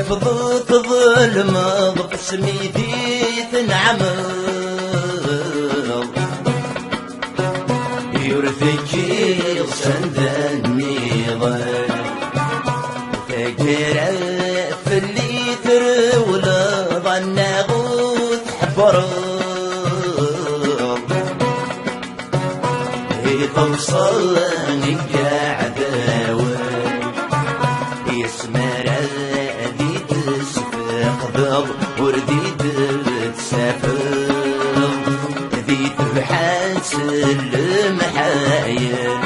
فضلت ظلم باسمي ذي نعمل يورثك صندني ظل فكر في اللي ترول ظن غوث حبر توصل قاعدة يسمر ذي تسفق ضغ وردي تسافر ذي تبحث المحايل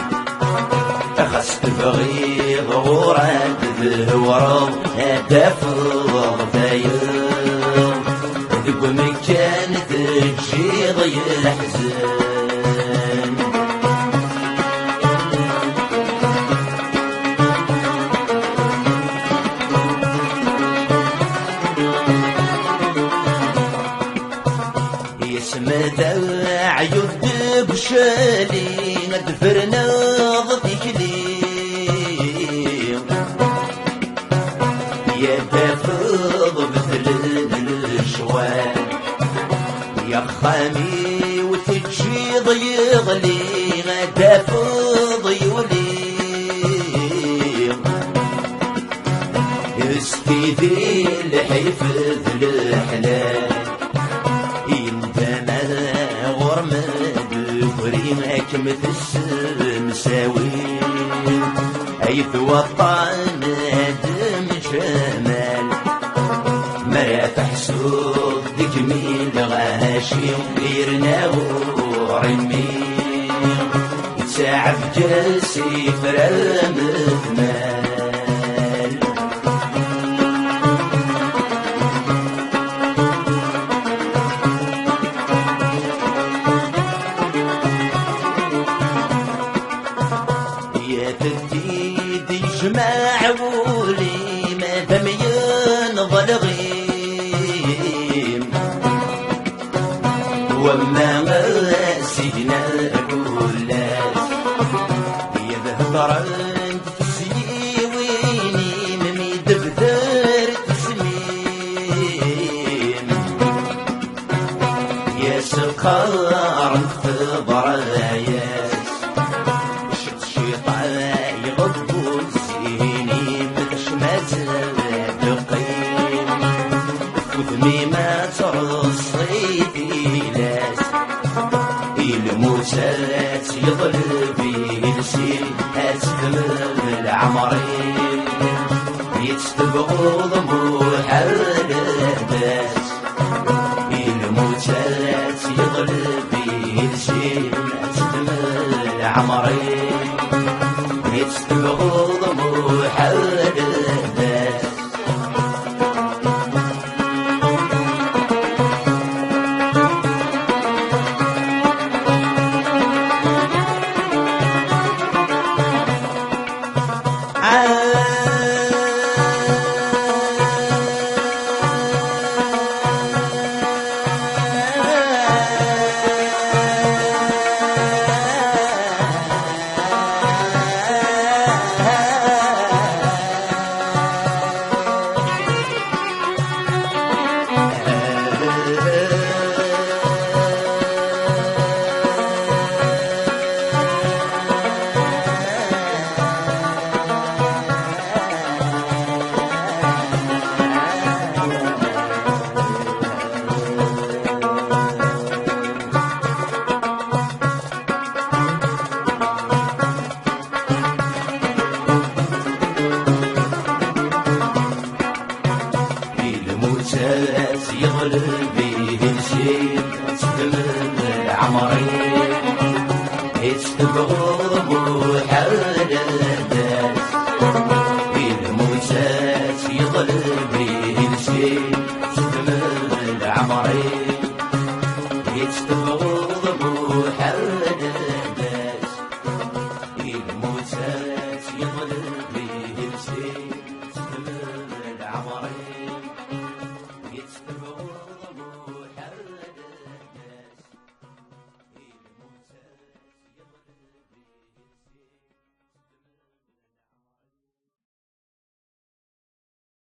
خست بغي ظهورك ذهورض تفض ذايل ذب مكان تجي ضي الحزن مدع يذب شالي ندفرنا ضديك لي يا تفض مثل الشوال يا خامي وتجي ضيغلي تفض يولي يستيدي الحفظ الحلال مثل المساوي حيث وطن دم شمال مرات حسود جميل غاشي وغيرنا ورمي يتساعد جلسي فرام ثمال جماع ولي ما دمين ظلغيم وما سينا كلاس يذهب تسيويني ممي دفتر تسميم يا سقار انتظر ياس شت شيطان يغضب ما ترصيد إلاس الموسات يضل فيه السيل أسفل العمرين يتبغوا ضموح الأهداس الموسات يضل فيه السيل أسفل العمرين يتبغوا ضموح الأهداس يظلم بيه الشيء تستمر العمرين يستبغض حال الداس الموسات يظلم بيه الشيء تستمر العمرين يستبغض